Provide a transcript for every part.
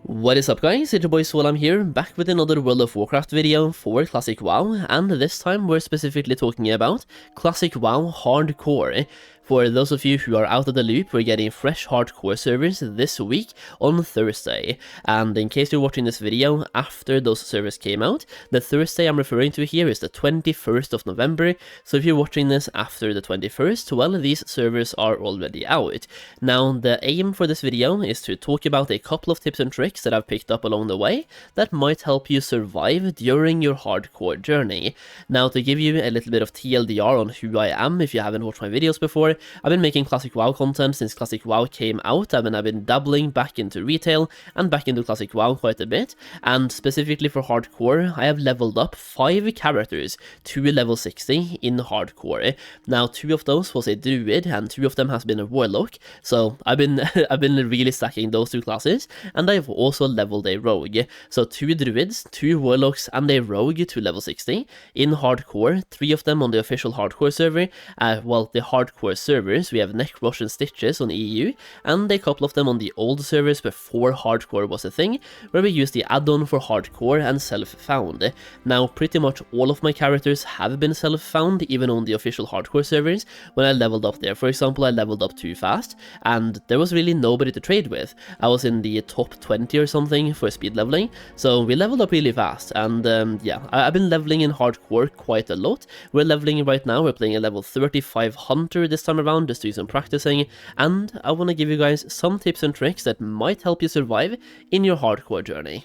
What is up guys, it's your boy Swell, I'm here, back with another World of Warcraft video for Classic WoW, and this time we're specifically talking about Classic WoW Hardcore. For those of you who are out of the loop, we're getting fresh hardcore servers this week on Thursday, and in case you're watching this video after those servers came out, the Thursday I'm referring to here is the 21st of November, so if you're watching this after the 21st, well, these servers are already out. Now, the aim for this video is to talk about a couple of tips and tricks that I've picked up along the way that might help you survive during your hardcore journey. Now, to give you a little bit of TLDR on who I am, if you haven't watched my videos before, I've been making Classic WoW content since Classic WoW came out. I've been dabbling back into retail and back into Classic WoW quite a bit, and specifically for hardcore, I have leveled up 5 characters to level 60 in hardcore. Now, 2 of those was a druid, and 2 of them has been a warlock, so I've been really stacking those 2 classes, and I've also leveled a rogue. So 2 druids, 2 warlocks, and a rogue to level 60 in hardcore, 3 of them on the official hardcore server, well, the hardcore servers, we have Necrosh and Stitches on EU, and a couple of them on the old servers before hardcore was a thing, where we use the add-on for hardcore and self-found. Now, pretty much all of my characters have been self-found, even on the official hardcore servers. When I leveled up there, for example, I leveled up too fast, and there was really nobody to trade with. I was in the top 20 or something for speed leveling, so we leveled up really fast, and yeah, I've been leveling in hardcore quite a lot. We're leveling right now, we're playing a level 35 Hunter this time around, just doing some practicing, and I want to give you guys some tips and tricks that might help you survive in your hardcore journey.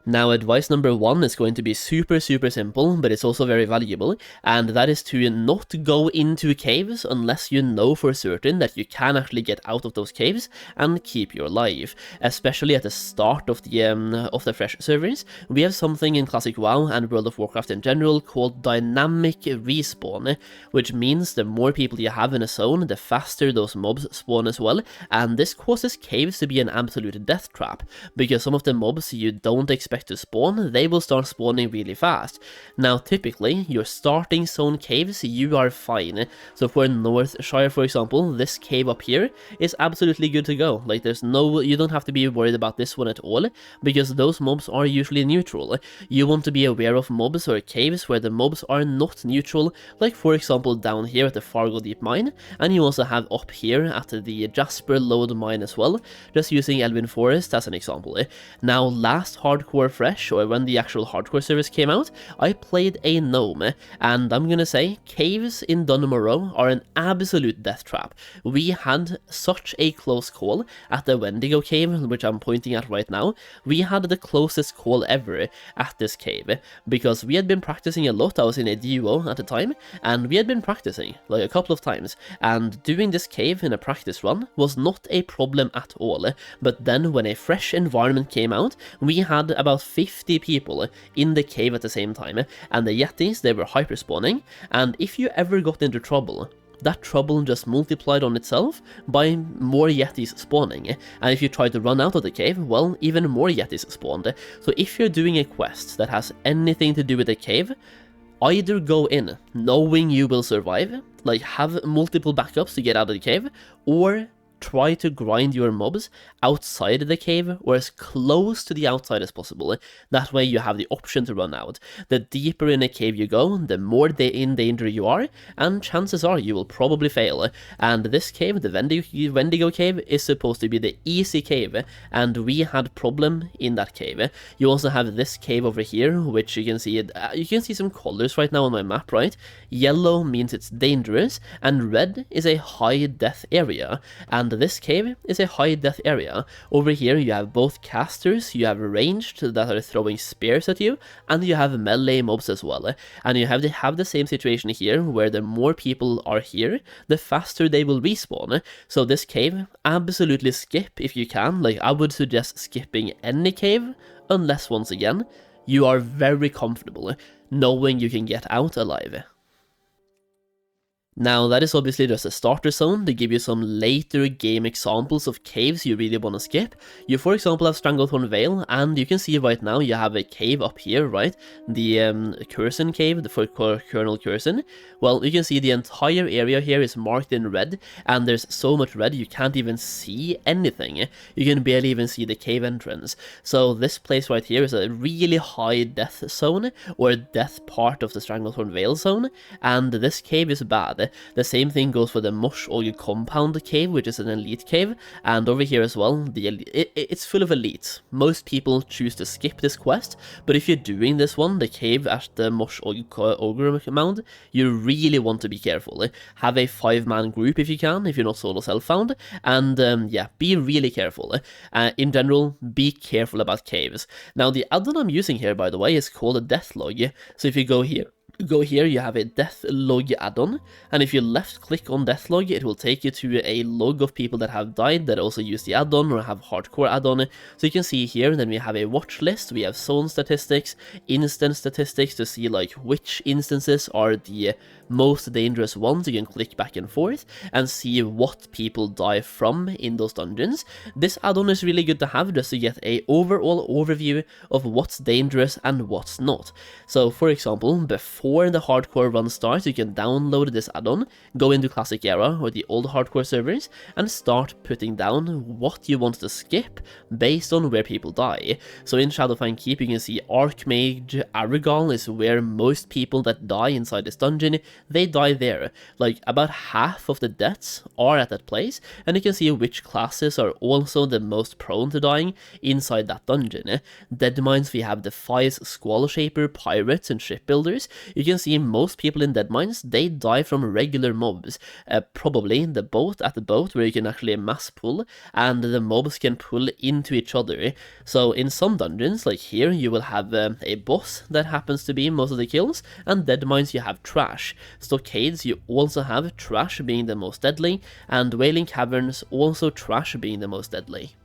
Now, advice number 1 is going to be super simple, but it's also very valuable, and that is to not go into caves unless you know for certain that you can actually get out of those caves and keep your life. Especially at the start of the fresh servers, we have something in Classic WoW and World of Warcraft in general called dynamic respawn, which means the more people you have in a zone, the faster those mobs spawn as well, and this causes caves to be an absolute death trap, because some of the mobs you don't expect to spawn, they will start spawning really fast. Now, typically, your starting zone caves, you are fine. So for Northshire, for example, this cave up here is absolutely good to go. Like, you don't have to be worried about this one at all, because those mobs are usually neutral. You want to be aware of mobs or caves where the mobs are not neutral, like for example down here at the Fargo Deep Mine, and you also have up here at the Jasper Lode Mine as well, just using Elven Forest as an example. Now, last hardcore fresh, or when the actual hardcore service came out, I played a gnome, and I'm gonna say caves in Dunmorrow are an absolute death trap. We had such a close call at the Wendigo cave, which I'm pointing at right now. We had the closest call ever at this cave, because we had been practicing a lot. I was in a duo at the time, and we had been practicing like a couple of times, and doing this cave in a practice run was not a problem at all. But then when a fresh environment came out, we had about 50 people in the cave at the same time, and the Yetis, they were hyper spawning, and if you ever got into trouble, that trouble just multiplied on itself by more Yetis spawning, and if you tried to run out of the cave, well, even more Yetis spawned. So if you're doing a quest that has anything to do with the cave, either go in knowing you will survive, like have multiple backups to get out of the cave, or try to grind your mobs outside the cave, or as close to the outside as possible. That way you have the option to run out. The deeper in a cave you go, the more in danger you are, and chances are you will probably fail. And this cave, the Wendigo cave, is supposed to be the easy cave, and we had problem in that cave. You also have this cave over here, which you can see some colors right now on my map, right? Yellow means it's dangerous, and red is a high death area, and this cave is a high death area. Over here you have both casters, you have ranged that are throwing spears at you, and you have melee mobs as well. And you have the same situation here, where the more people are here, the faster they will respawn. So this cave, absolutely skip if you can. Like, I would suggest skipping any cave, unless once again, you are very comfortable knowing you can get out alive. Now, that is obviously just a starter zone to give you some later game examples of caves you really want to skip. You, for example, have Stranglethorn Vale, and you can see right now you have a cave up here, right? The Curson cave, for Colonel Curson. Well, you can see the entire area here is marked in red, and there's so much red you can't even see anything. You can barely even see the cave entrance. So this place right here is a really high death zone, or death part of the Stranglethorn Vale zone, and this cave is bad. The same thing goes for the Mosh Oil Compound cave, which is an elite cave, and over here as well, it's full of elites. Most people choose to skip this quest, but if you're doing this one, the cave at the Mosh Oil Ogre Mound, you really want to be careful. Have a 5-man group if you can, if you're not solo self-found, and yeah, be really careful. In general, be careful about caves. Now, the add-on I'm using here, by the way, is called a Death Log, so if you go here, you have a Death Log add-on, and if you left click on Death Log, it will take you to a log of people that have died that also use the add-on or have hardcore add-on. So you can see here, then we have a watch list, we have zone statistics, instance statistics to see like which instances are the most dangerous ones. You can click back and forth and see what people die from in those dungeons. This add-on is really good to have just to get a overall overview of what's dangerous and what's not. So for example, before the hardcore run starts, you can download this add-on, go into Classic Era or the old hardcore servers, and start putting down what you want to skip based on where people die. So in Shadowfang Keep, you can see Archmage Aragal is where most people that die inside this dungeon, they die there. Like about half of the deaths are at that place, and you can see which classes are also the most prone to dying inside that dungeon. Deadmines, we have Defies, Squall Shaper, Pirates, and Shipbuilders. You can see most people in Deadmines, they die from regular mobs. Probably the boat at the boat where you can actually mass pull, and the mobs can pull into each other. So in some dungeons, like here, you will have a boss that happens to be most of the kills, and Deadmines you have Trash. Stockades you also have Trash being the most deadly, and Wailing Caverns also Trash being the most deadly.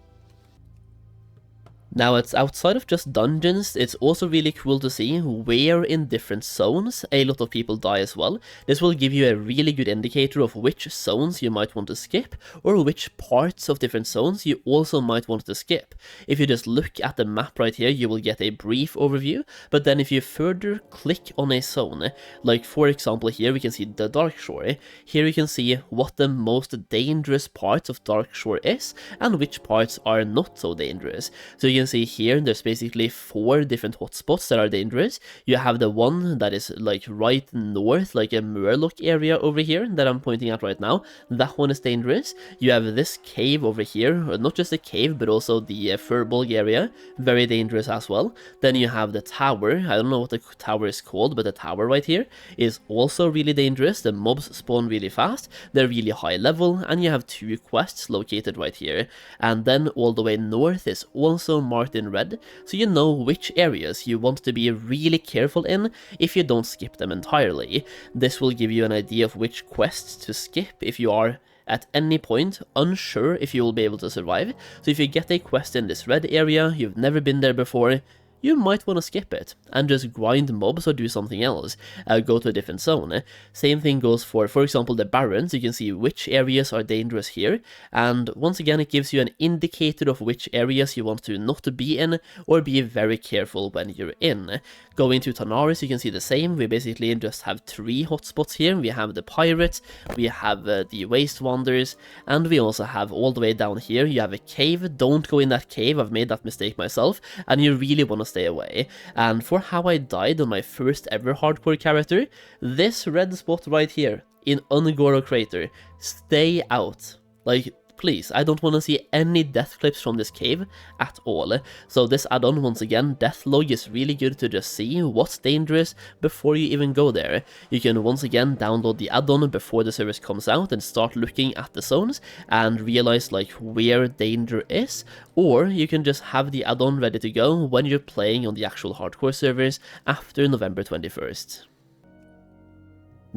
Now, it's outside of just dungeons, it's also really cool to see where in different zones a lot of people die as well. This will give you a really good indicator of which zones you might want to skip, or which parts of different zones you also might want to skip. If you just look at the map right here, you will get a brief overview, but then if you further click on a zone, like for example here we can see the Darkshore, here you can see what the most dangerous parts of Darkshore is, and which parts are not so dangerous. So you can see here there's basically 4 different hotspots that are dangerous. You have the one that is like right north, like a Murloc area over here that I'm pointing at right now. That one is dangerous. You have this cave over here, not just a cave but also the Furbolg area, very dangerous as well. Then you have the tower, I don't know what the tower is called, but the tower right here is also really dangerous. The mobs spawn really fast, they're really high level, and you have 2 quests located right here. And then all the way north is also marked in red, so you know which areas you want to be really careful in if you don't skip them entirely. This will give you an idea of which quests to skip if you are at any point unsure if you will be able to survive. So if you get a quest in this red area, you've never been there before, you might want to skip it and just grind mobs or do something else, go to a different zone. Same thing goes for example, the Barrens. You can see which areas are dangerous here, and once again it gives you an indicator of which areas you want to not to be in, or be very careful when you're in. Going to Tanaris, you can see the same. We basically just have 3 hotspots here. We have the Pirates, we have the Waste Wanderers, and we also have all the way down here, you have a cave. Don't go in that cave, I've made that mistake myself, and you really want to stay away. And for how I died on my first ever hardcore character, this red spot right here in Ungoro Crater, stay out. Like, please, I don't want to see any death clips from this cave at all. So this add-on, once again, Death Log, is really good to just see what's dangerous before you even go there. You can once again download the add-on before the service comes out and start looking at the zones and realize like where danger is, or you can just have the add-on ready to go when you're playing on the actual hardcore servers after November 21st.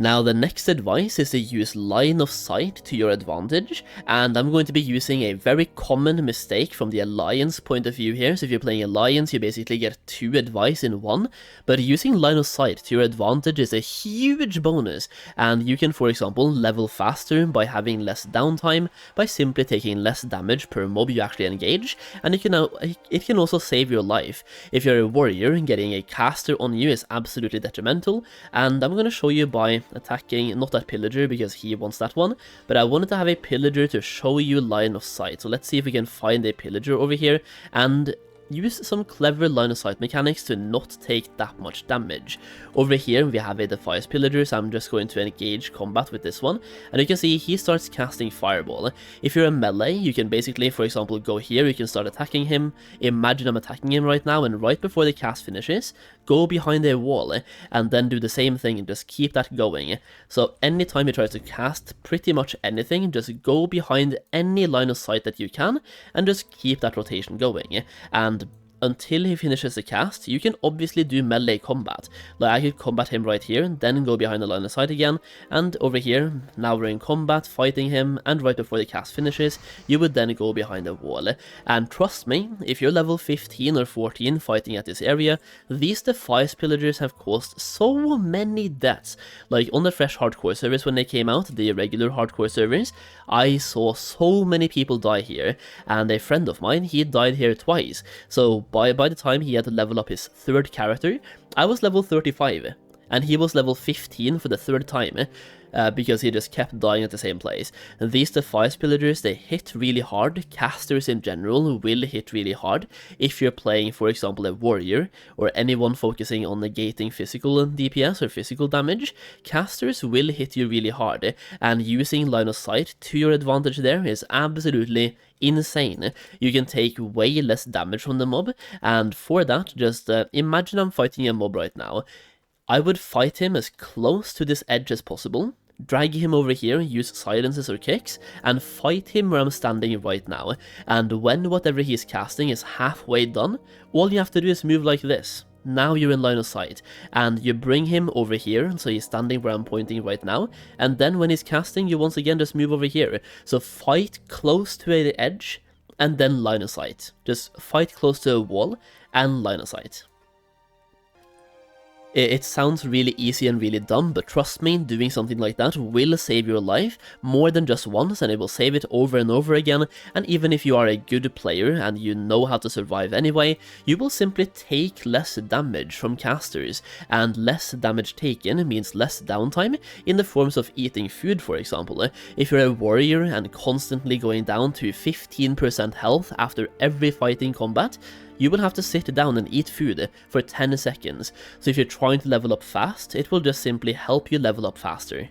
Now the next advice is to use line of sight to your advantage, and I'm going to be using a very common mistake from the alliance point of view here. So if you're playing alliance, you basically get 2 advice in 1, but using line of sight to your advantage is a huge bonus, and you can, for example, level faster by having less downtime, by simply taking less damage per mob you actually engage, and it can also save your life. If you're a warrior, getting a caster on you is absolutely detrimental, and I'm going to show you by attacking, not that pillager because he wants that one, but I wanted to have a pillager to show you line of sight. So let's see if we can find a pillager over here and use some clever line of sight mechanics to not take that much damage. Over here we have a Defias pillager, so I'm just going to engage combat with this one, and you can see he starts casting fireball. If you're a melee, you can basically, for example, go here, you can start attacking him. Imagine I'm attacking him right now, and right before the cast finishes, go behind a wall and then do the same thing and just keep that going. So anytime you try to cast pretty much anything, just go behind any line of sight that you can and just keep that rotation going. And until he finishes the cast, you can obviously do melee combat. Like I could combat him right here, then go behind the line of sight again, and over here, now we're in combat, fighting him, and right before the cast finishes, you would then go behind a wall. And trust me, if you're level 15 or 14 fighting at this area, these Defias pillagers have caused so many deaths. Like on the fresh hardcore servers when they came out, the regular hardcore servers, I saw so many people die here, and a friend of mine, he died here twice. So by the time he had to level up his 3rd character, I was level 35, and he was level 15 for the 3rd time, because he just kept dying at the same place. And these Defias pillagers, they hit really hard. Casters in general will hit really hard. If you're playing, for example, a warrior, or anyone focusing on negating physical DPS or physical damage, casters will hit you really hard, and using line of sight to your advantage there is absolutely insane. You can take way less damage from the mob, and for that, just imagine I'm fighting a mob right now. I would fight him as close to this edge as possible, drag him over here, use silences or kicks, and fight him where I'm standing right now. And when whatever he's casting is halfway done, all you have to do is move like this. Now you're in line of sight, and you bring him over here, so he's standing where I'm pointing right now, and then when he's casting, you once again just move over here. So fight close to the edge, and then line of sight. Just fight close to a wall, and line of sight. It sounds really easy and really dumb, but trust me, doing something like that will save your life more than just once, and it will save it over and over again. And even if you are a good player and you know how to survive anyway, you will simply take less damage from casters, and less damage taken means less downtime in the forms of eating food, for example. If you're a warrior and constantly going down to 15% health after every fighting combat, you will have to sit down and eat food for 10 seconds, so if you're trying to level up fast, it will just simply help you level up faster.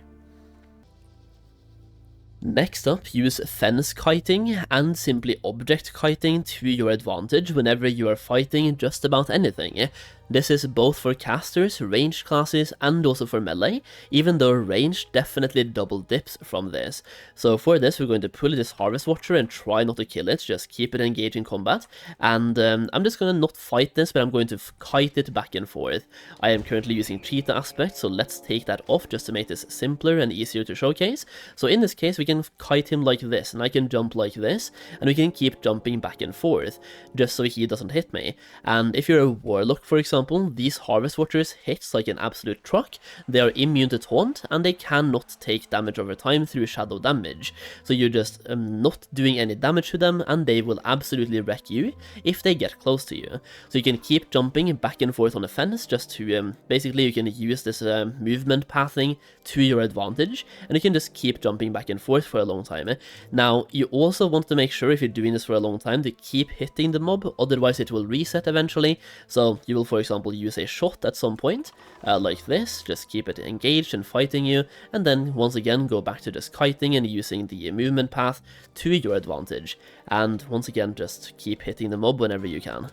Next up, use fence kiting and simply object kiting to your advantage whenever you are fighting just about anything. This is both for casters, ranged classes, and also for melee, even though range definitely double dips from this. So for this, we're going to pull this Harvest Watcher and try not to kill it, just keep it engaged in combat. And I'm just going to not fight this, but I'm going to kite it back and forth. I am currently using cheetah aspect, so let's take that off just to make this simpler and easier to showcase. So in this case, we can kite him like this, and I can jump like this, and we can keep jumping back and forth, just so he doesn't hit me. And if you're a warlock, for example, these Harvest Watchers hits like an absolute truck. They are immune to taunt, and they cannot take damage over time through shadow damage. So you're just not doing any damage to them, and they will absolutely wreck you if they get close to you. So you can keep jumping back and forth on the fence, just to, basically you can use this movement pathing to your advantage, and you can just keep jumping back and forth for a long time. Now, you also want to make sure if you're doing this for a long time to keep hitting the mob, otherwise it will reset eventually. So you will, for example, use a shot at some point, like this, just keep it engaged and fighting you, and then once again go back to just kiting and using the movement path to your advantage, and once again just keep hitting the mob whenever you can.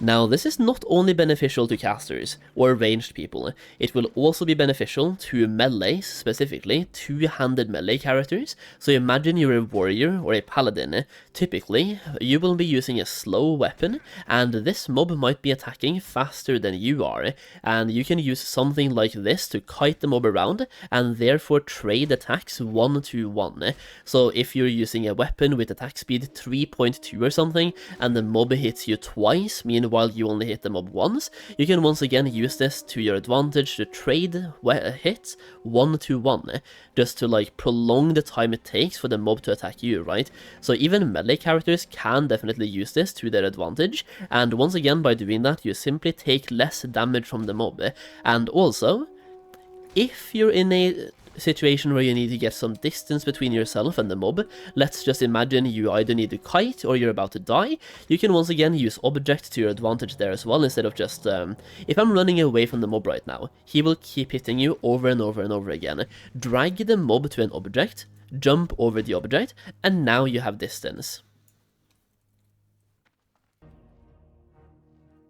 Now, this is not only beneficial to casters or ranged people, it will also be beneficial to melees, specifically two-handed melee characters. So imagine you're a warrior or a paladin. Typically, you will be using a slow weapon, and this mob might be attacking faster than you are, and you can use something like this to kite the mob around, and therefore trade attacks 1-to-1. So if you're using a weapon with attack speed 3.2 or something, and the mob hits you twice, meanwhile you only hit the mob once, you can once again use this to your advantage to trade hits 1-to-1, just to like prolong the time it takes for the mob to attack you, right? So even melee characters can definitely use this to their advantage, and once again by doing that you simply take less damage from the mob. And also, if you're in a situation where you need to get some distance between yourself and the mob, let's just imagine you either need to kite or you're about to die, you can once again use object to your advantage there as well, instead of just, if I'm running away from the mob right now, he will keep hitting you over and over and over again. Drag the mob to an object, jump over the object, and now you have distance.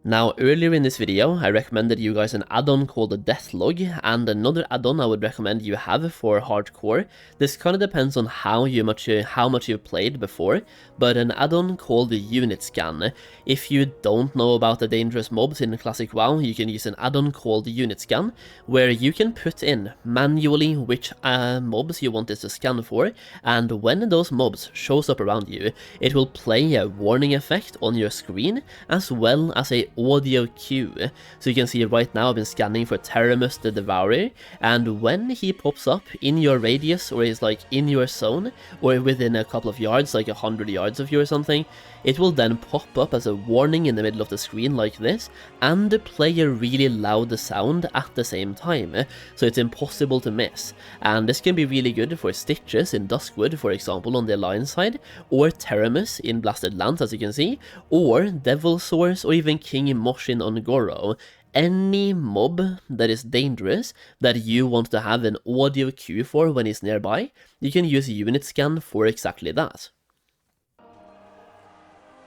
Now, earlier in this video, I recommended you guys an add-on called the Death Log, and another add-on I would recommend you have for hardcore. This kind of depends on how much you've played before, but an add-on called the Unit Scan. If you don't know about the dangerous mobs in Classic WoW, you can use an add-on called the Unit Scan, where you can put in manually which mobs you want this to scan for, and when those mobs shows up around you, it will play a warning effect on your screen, as well as a audio cue. So you can see right now I've been scanning for Terramus the Devourer, and when he pops up in your radius, or is like in your zone, or within a couple of yards, like 100 yards of you or something, it will then pop up as a warning in the middle of the screen like this, and play a really loud sound at the same time, so it's impossible to miss. And this can be really good for Stitches in Duskwood, for example, on the Alliance side, or Terramus in Blasted Lands, as you can see, or Devil Source, or even King Moshin on Goro. Any mob that is dangerous that you want to have an audio cue for when he's nearby, you can use Unit Scan for exactly that.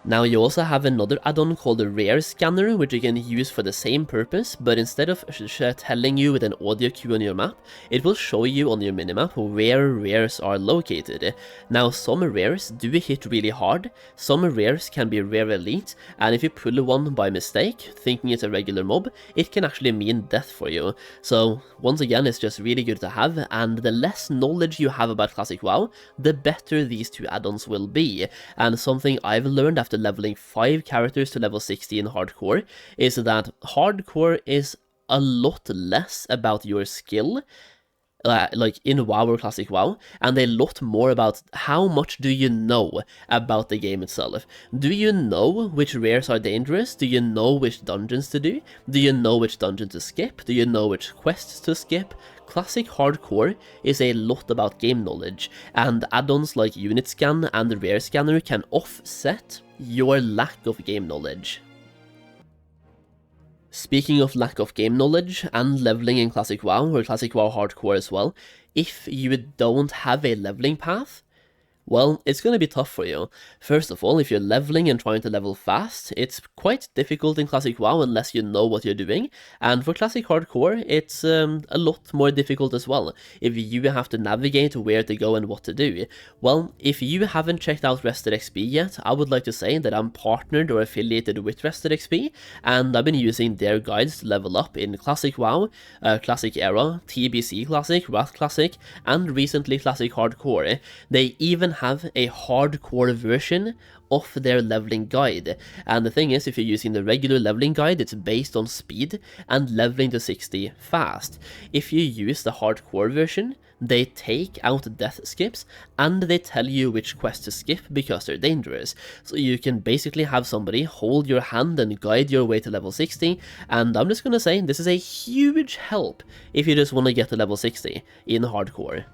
Now you also have another add-on called the Rare Scanner, which you can use for the same purpose, but instead of telling you with an audio cue on your map, it will show you on your minimap where rares are located. Now some rares do hit really hard, some rares can be rare elite, and if you pull one by mistake, thinking it's a regular mob, it can actually mean death for you. So once again, it's just really good to have, and the less knowledge you have about Classic WoW, the better these two add-ons will be. And something I've learned after leveling 5 characters to level 60 in hardcore is that hardcore is a lot less about your skill, like in WoW or Classic WoW, and a lot more about how much do you know about the game itself. Do you know which rares are dangerous? Do you know which dungeons to do? Do you know which dungeon to skip? Do you know which quests to skip? Classic hardcore is a lot about game knowledge, and add-ons like Unit Scan and the Rare Scanner can offset your lack of game knowledge. Speaking of lack of game knowledge and leveling in Classic WoW, or Classic WoW Hardcore as well, if you don't have a leveling path, well, it's going to be tough for you. First of all, if you're leveling and trying to level fast, it's quite difficult in Classic WoW unless you know what you're doing, and for Classic Hardcore, it's a lot more difficult as well, if you have to navigate where to go and what to do. Well, if you haven't checked out RestedXP yet, I would like to say that I'm partnered or affiliated with RestedXP, and I've been using their guides to level up in Classic WoW, Classic Era, TBC Classic, Wrath Classic, and recently Classic Hardcore. They even have a hardcore version of their leveling guide, and the thing is, if you're using the regular leveling guide, it's based on speed and leveling to 60 fast. If you use the hardcore version, they take out death skips and they tell you which quests to skip because they're dangerous. So you can basically have somebody hold your hand and guide your way to level 60, and I'm just gonna say this is a huge help if you just want to get to level 60 in hardcore.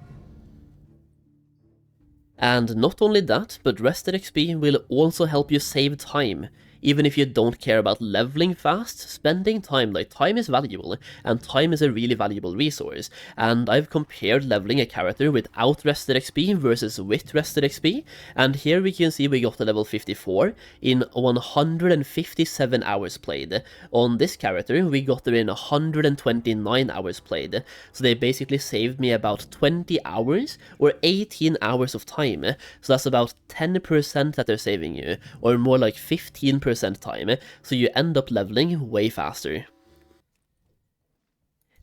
And not only that, but RestedXP will also help you save time Even if you don't care about leveling fast, spending time, like time is valuable, and time is a really valuable resource. And I've compared leveling a character without rested XP versus with rested XP, and here we can see we got to level 54 in 157 hours played. On this character, we got there in 129 hours played, so they basically saved me about 20 hours, or 18 hours of time, so that's about 10% that they're saving you, or more like 15% time, so you end up leveling way faster.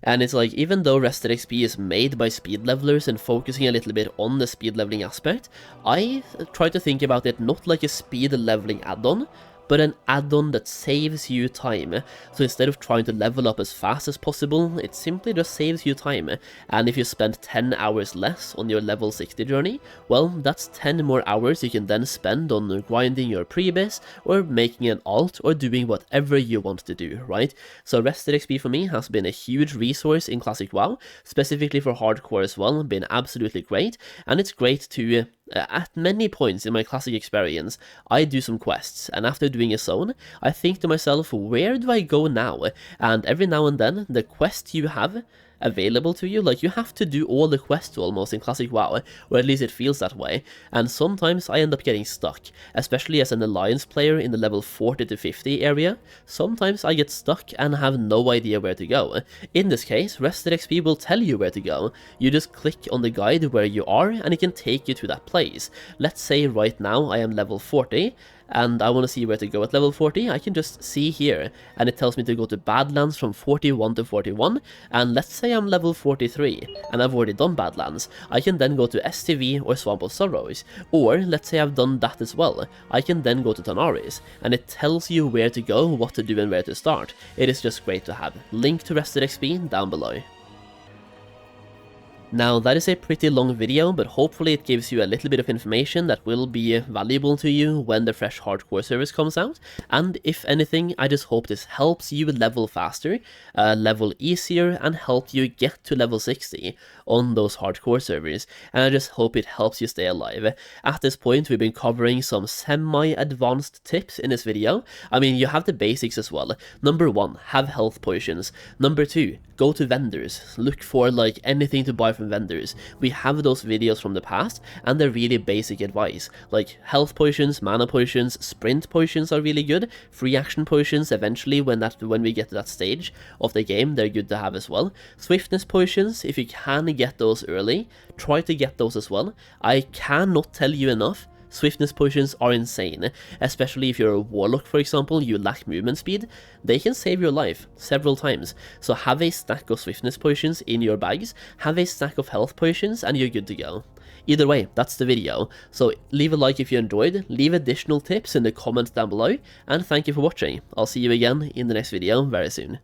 And it's like, even though RestedXP is made by speed levelers and focusing a little bit on the speed leveling aspect, I try to think about it not like a speed leveling add-on, but an add-on that saves you time. So instead of trying to level up as fast as possible, it simply just saves you time. And if you spend 10 hours less on your level 60 journey, well, that's 10 more hours you can then spend on grinding your pre-base, or making an alt, or doing whatever you want to do, right? So RestedXP for me has been a huge resource in Classic WoW, specifically for hardcore as well, been absolutely great, and it's great to at many points in my Classic experience, I do some quests, and after doing a zone, I think to myself, where do I go now? And every now and then, the quest you have available to you, like, you have to do all the quests almost in Classic WoW, or at least it feels that way, and sometimes I end up getting stuck, especially as an alliance player in the level 40 to 50 area. Sometimes I get stuck and have no idea where to go. In this case, RestedXP will tell you where to go. You just click on the guide where you are, and it can take you to that place. Let's say right now I am level 40, and I want to see where to go at level 40, I can just see here, and it tells me to go to Badlands from 41 to 41, and let's say I'm level 43, and I've already done Badlands, I can then go to STV or Swamp of Sorrows, or let's say I've done that as well, I can then go to Tanaris, and it tells you where to go, what to do, and where to start. It is just great to have. Link to RestedXP down below. Now, that is a pretty long video, but hopefully it gives you a little bit of information that will be valuable to you when the fresh hardcore service comes out, and if anything, I just hope this helps you level faster, level easier, and help you get to level 60 on those hardcore servers, and I just hope it helps you stay alive. At this point, we've been covering some semi-advanced tips in this video. I mean, you have the basics as well. Number 1, have health potions. Number 2, go to vendors. Look for like anything to buy from vendors. We have those videos from the past, and they're really basic advice, like health potions, mana potions, sprint potions are really good, free action potions eventually when we get to that stage of the game, they're good to have as well. Swiftness potions, if you can get those early, try to get those as well. I cannot tell you enough, swiftness potions are insane, especially if you're a warlock, for example, you lack movement speed, they can save your life several times. So have a stack of swiftness potions in your bags, have a stack of health potions, and you're good to go. Either way, that's the video, so leave a like if you enjoyed, leave additional tips in the comments down below, and thank you for watching. I'll see you again in the next video very soon.